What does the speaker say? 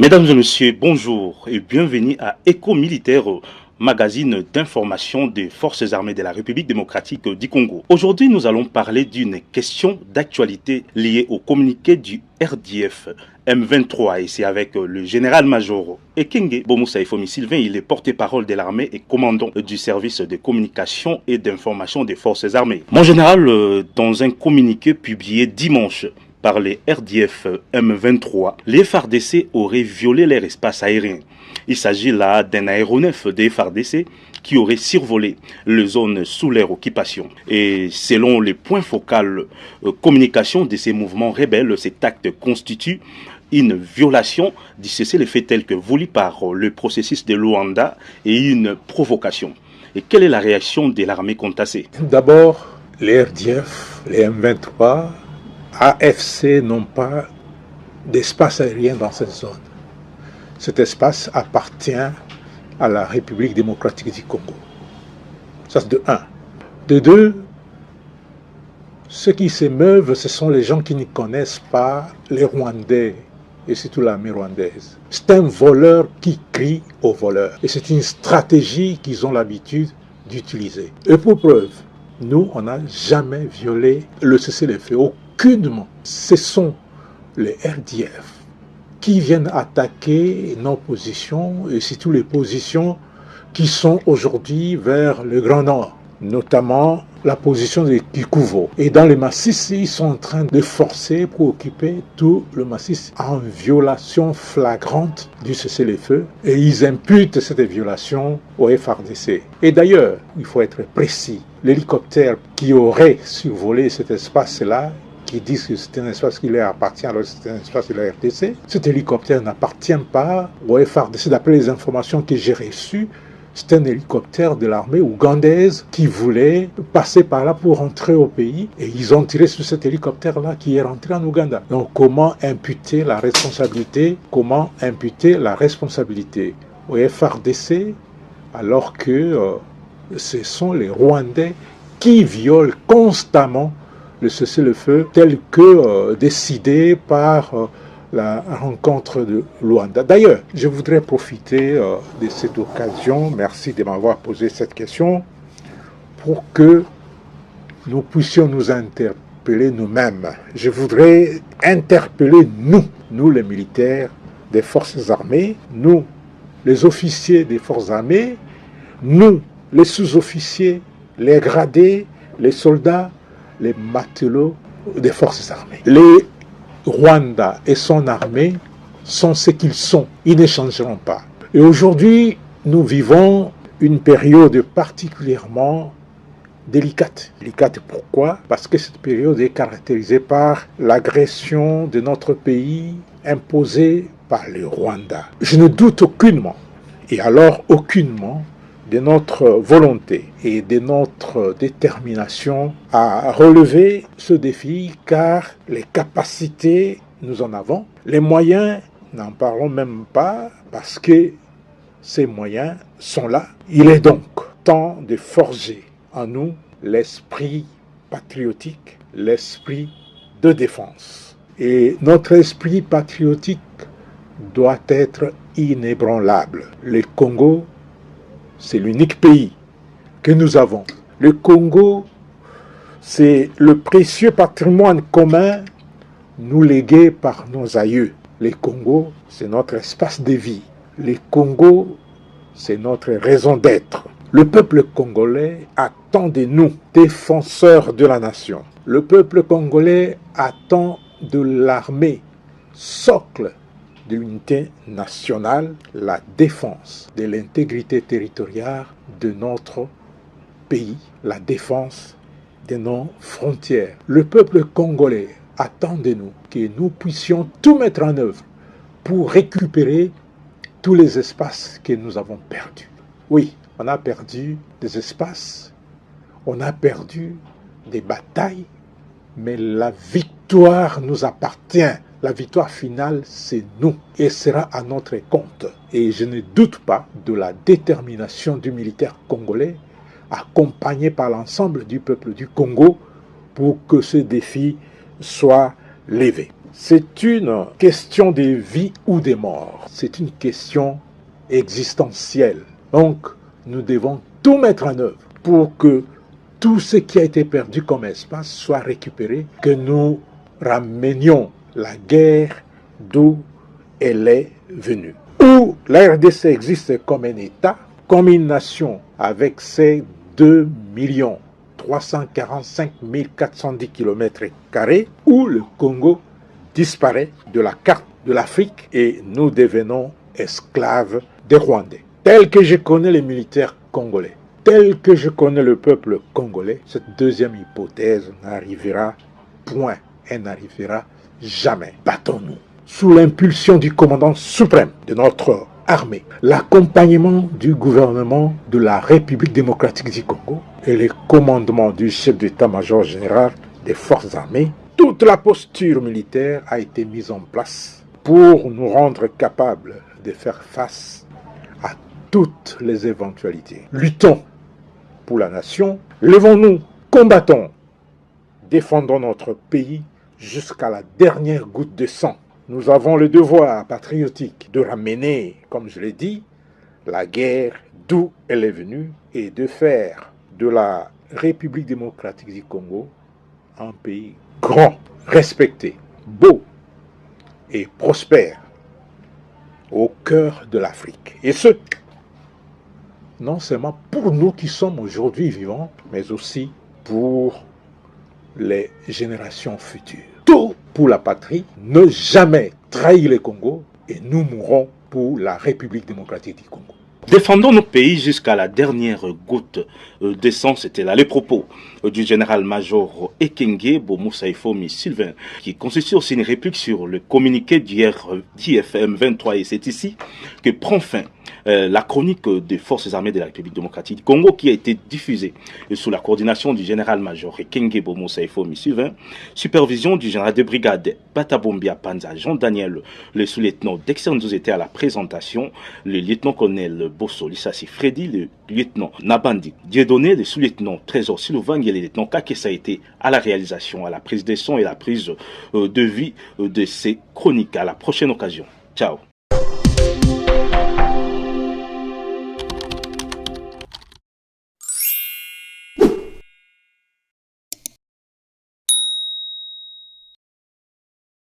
Mesdames et messieurs, bonjour et bienvenue à Écho Militaire, magazine d'information des forces armées de la République démocratique du Congo. Aujourd'hui, nous allons parler d'une question d'actualité liée au communiqué du RDF M23 et c'est avec le général-major Ekenge Bomoussa Ifomi Sylvain. Il est porte-parole de l'armée et commandant du service de communication et d'information des forces armées. Mon général, dans un communiqué publié dimanche par les RDF M23, les FARDC auraient violé leur espace aérien. Il s'agit là d'un aéronef des FARDC qui aurait survolé les zones sous leur occupation. Et selon les points focaux communication de ces mouvements rebelles, cet acte constitue une violation du cessez-le-feu tel que voulu par le processus de Luanda et une provocation. Et quelle est la réaction de l'armée contacée? D'abord, les RDF, les M23, AFC n'ont pas d'espace aérien dans cette zone. Cet espace appartient à la République démocratique du Congo. Ça, c'est de un. De deux, ceux qui s'émeuvent, ce sont les gens qui ne connaissent pas les Rwandais et surtout l'armée rwandaise. C'est un voleur qui crie au voleur. Et c'est une stratégie qu'ils ont l'habitude d'utiliser. Et pour preuve, nous, on n'a jamais violé le cessez-le-feu. Aucunement. Ce sont les RDF qui viennent attaquer nos positions et surtout les positions qui sont aujourd'hui vers le Grand Nord, notamment la position de Kikuvo. Et dans les massifs, ils sont en train de forcer pour occuper tout le massif en violation flagrante du cessez-le-feu et ils imputent cette violation au FARDC. Et d'ailleurs, il faut être précis, l'hélicoptère qui aurait survolé cet espace-là, qui disent que c'est un espace qui leur appartient alors que c'est un espace de la RDC. Cet hélicoptère n'appartient pas au FARDC. D'après les informations que j'ai reçues, c'est un hélicoptère de l'armée ougandaise qui voulait passer par là pour rentrer au pays. Et ils ont tiré sur cet hélicoptère-là qui est rentré en Ouganda. Donc comment imputer la responsabilité au FARDC alors que ce sont les Rwandais qui violent constamment le cessez-le-feu tel que décidé par la rencontre de Luanda. D'ailleurs, je voudrais profiter de cette occasion, merci de m'avoir posé cette question, pour que nous puissions nous interpeller nous-mêmes. Je voudrais interpeller nous les militaires des forces armées, nous les officiers des forces armées, nous les sous-officiers, les gradés, les soldats, les matelots des forces armées. Les Rwanda et son armée sont ce qu'ils sont. Ils ne changeront pas. Et aujourd'hui, nous vivons une période particulièrement délicate. Délicate pourquoi? Parce que cette période est caractérisée par l'agression de notre pays imposée par le Rwanda. Je ne doute aucunement, et alors aucunement, de notre volonté et de notre détermination à relever ce défi, car les capacités, nous en avons. Les moyens, n'en parlons même pas, parce que ces moyens sont là. Il est donc temps de forger en nous l'esprit patriotique, l'esprit de défense. Et notre esprit patriotique doit être inébranlable. Le Congo, c'est l'unique pays que nous avons. Le Congo, c'est le précieux patrimoine commun nous légué par nos aïeux. Le Congo, c'est notre espace de vie. Le Congo, c'est notre raison d'être. Le peuple congolais attend de nous, défenseurs de la nation. Le peuple congolais attend de l'armée, socle de l'unité nationale, la défense de l'intégrité territoriale de notre pays, la défense de nos frontières. Le peuple congolais attend de nous que nous puissions tout mettre en œuvre pour récupérer tous les espaces que nous avons perdus. Oui, on a perdu des espaces, on a perdu des batailles, mais la victoire nous appartient. La victoire finale, c'est nous et sera à notre compte. Et je ne doute pas de la détermination du militaire congolais, accompagné par l'ensemble du peuple du Congo, pour que ce défi soit levé. C'est une question de vie ou de mort. C'est une question existentielle. Donc, nous devons tout mettre en œuvre pour que tout ce qui a été perdu comme espace soit récupéré, que nous ramenions la guerre d'où elle est venue. Où la RDC existe comme un État, comme une nation avec ses 2 345 410 km², où le Congo disparaît de la carte de l'Afrique et nous devenons esclaves des Rwandais. Tel que je connais les militaires congolais, tel que je connais le peuple congolais, cette deuxième hypothèse n'arrivera point. Elle n'arrivera jamais. Battons-nous. Sous l'impulsion du commandant suprême de notre armée, l'accompagnement du gouvernement de la République démocratique du Congo et les commandements du chef d'état-major général des forces armées, toute la posture militaire a été mise en place pour nous rendre capables de faire face à toutes les éventualités. Luttons pour la nation, levons-nous, combattons, défendons notre pays jusqu'à la dernière goutte de sang. Nous avons le devoir patriotique de ramener, comme je l'ai dit, la guerre d'où elle est venue et de faire de la République démocratique du Congo un pays grand, respecté, beau et prospère au cœur de l'Afrique. Et ce, non seulement pour nous qui sommes aujourd'hui vivants, mais aussi pour les générations futures. Tout pour la patrie, ne jamais trahir le Congo et nous mourrons pour la République démocratique du Congo. Défendons nos pays jusqu'à la dernière goutte de sang, c'était là les propos du général-major Ekenge Bomoussaïfomi Sylvain, qui constitue aussi une réplique sur le communiqué d'IFM 23, et c'est ici que prend fin la chronique des forces armées de la République démocratique du Congo, qui a été diffusée sous la coordination du général-major Ekenge Bomoussaïfomi Sylvain, supervision du général de brigade Batabombia Panza Jean-Daniel, le sous-lieutenant Dexter était à la présentation, le lieutenant-colonel Bosso Lissassi Freddy, le lieutenant Nabandi Dieudonné, le sous-lieutenant Trésor Silovang et le lieutenant Kakessa a été à la réalisation, à la prise de son et la prise de vie de ces chroniques. À la prochaine occasion. Ciao.